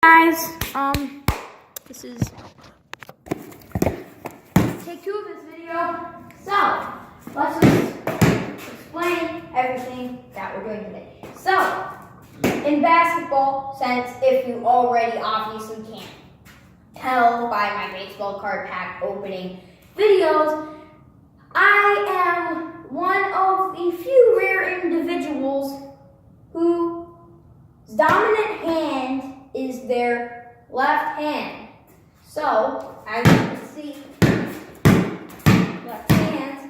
Guys, this is take 2 of this video. So, let's just explain everything that we're doing today. So, in basketball sense, if you already obviously can't tell by my baseball card pack opening videos, I am one of the few rare individuals whose dominant hand is their left hand. So, as you can see, left hand,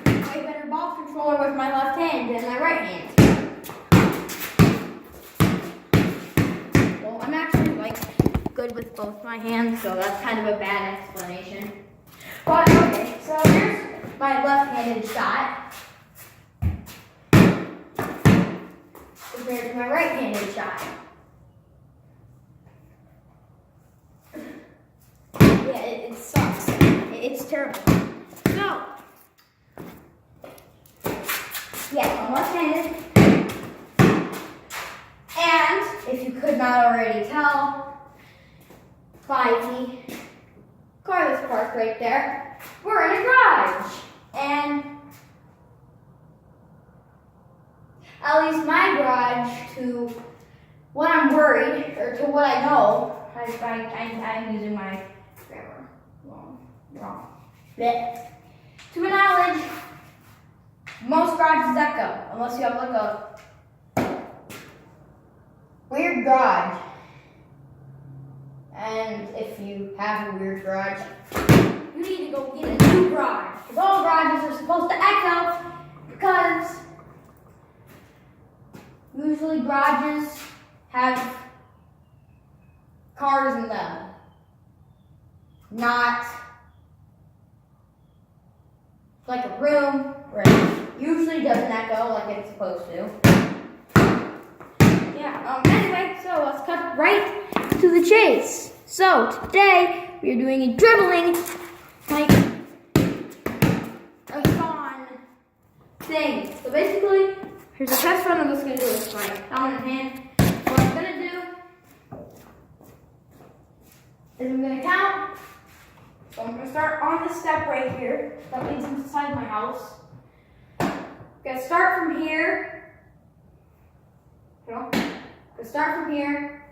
I have better ball controller with my left hand than my right hand. Well, I'm actually good with both my hands, so that's kind of a bad explanation. But okay, so here's my left-handed shot compared to my right-handed shot. Yeah, it sucks. It's terrible. So, yeah, I'm left-handed. And, if you could not already tell, by the car that's parked right there, we're in a garage. And at least my garage, to what I'm worried, or to what I know, I'm using my grammar wrong. But to my knowledge, most garages echo, unless you have a weird garage. And if you have a weird garage, you need to go get a new garage. Because all garages are supposed to echo, because usually garages have cars in them, not like a room where it usually doesn't echo like it's supposed to. Yeah, anyway, so let's cut right to the chase. So today we are doing a dribbling, a fun thing. So basically, here's a test run I'm just going to do with my dominant hand. What I'm going to do is I'm going to count. So I'm going to start on this step right here. That leads inside my house. I'm going to start from here. I'm going to start from here.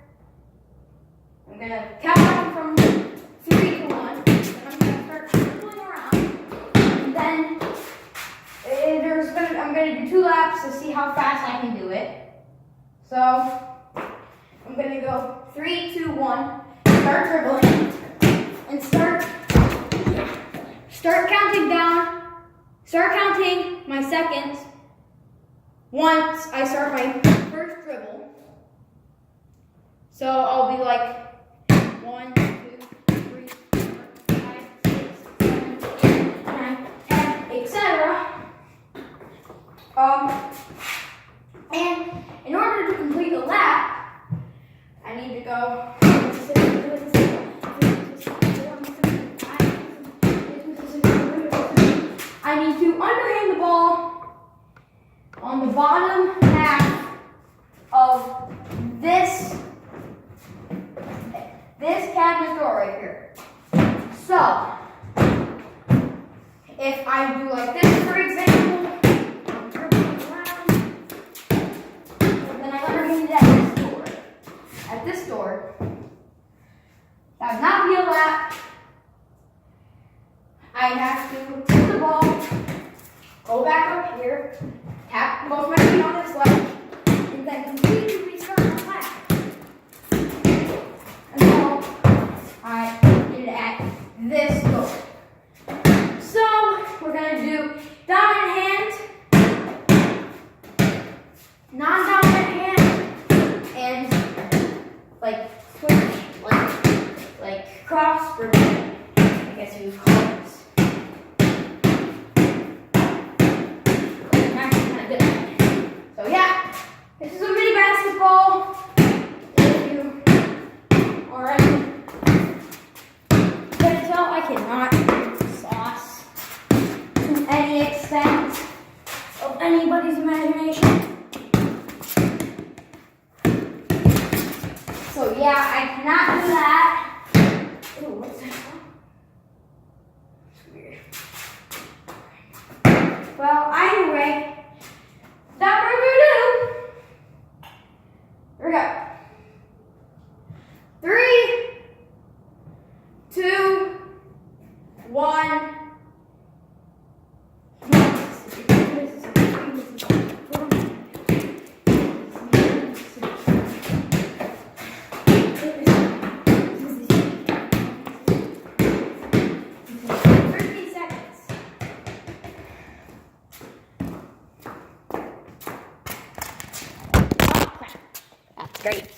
I'm going to count down from 3 to 1. Then I'm going to start dribbling around. And then I'm going to do 2 laps to see how fast I can do it. So I'm going to go 3, 2, 1. Start dribbling. And start counting down. Start counting my seconds once I start my first dribble. So I'll be like 1, 2, 3, 4, 5, 6, 7, 8, 9, 10, etc. And in order to complete a lap, I need to go. I need to underhand the ball on the bottom half of this cabinet door right here. So, if I do like this, for example, I'm dribbling around, and then I underhand it at this door, that would not be a lap. I have to take the ball, go back up here, tap both my feet on this leg, and then completely restart my lap. Until I get it at this door. So, we're going to do dominant hand, non-dominant hand, and switch, like cross dribbling, I guess you would call it. So yeah, this is a mini basketball. So yeah, I cannot do that. Ooh, what's that? It's weird. Well, either way, without further ado, here we go. 3, 2, 1. Great.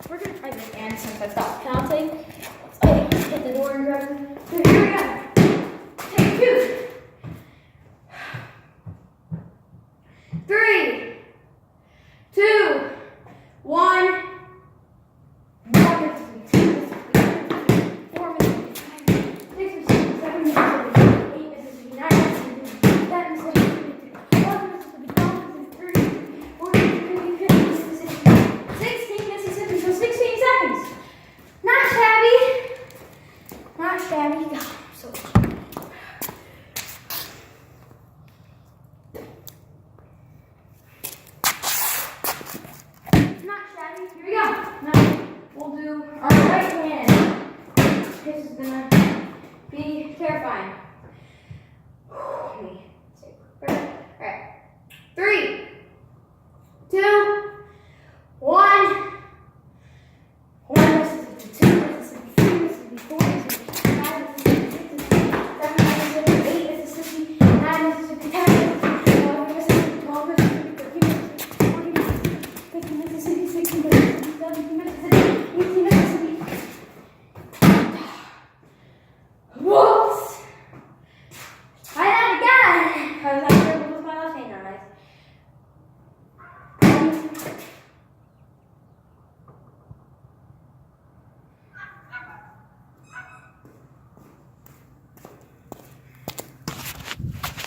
We're going to try this again since I stopped counting. Let's hit the door and grab it. So here we go. Take 2. 3, 2, 1. Terrifying. Alright. 3, 2, 1. 1, this is 2, this is 3, this is 4, this is 5, this is 6, this is 7, this is 8, this is 9, this is 10, this is 11, this is 12, this is 13, this is 14, this is 15, this is 16, this is 17, this is 18, this is 19. Whoops! Try that again! Because I'm sure it was my left hand on it.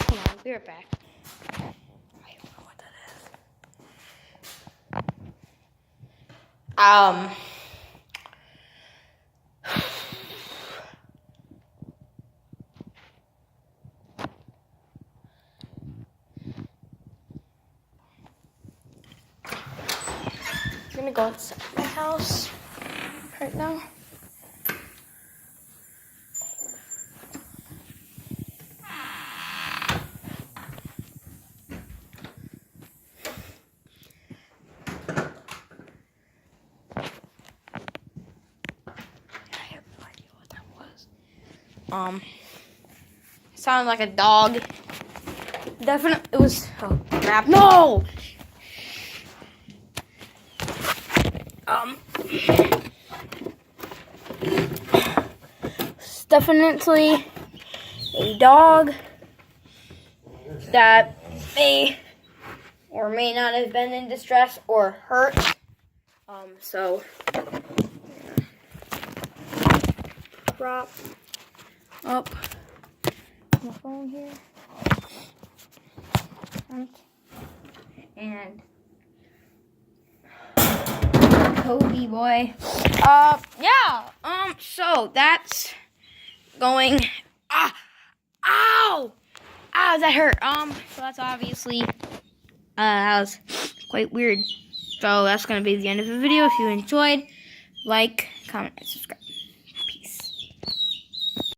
Hold on, I'll be right back. I don't know what that is. I'm gonna go inside my house right now. I have no idea what that was. It sounded like a dog. Definitely, it was. Oh crap! No. It's definitely a dog that may or may not have been in distress or hurt. So prop up my phone here and Kobe boy. Yeah. So that's going. Ow! Ow! That hurt. So that's obviously that was quite weird. So that's gonna be the end of the video. If you enjoyed, like, comment, and subscribe.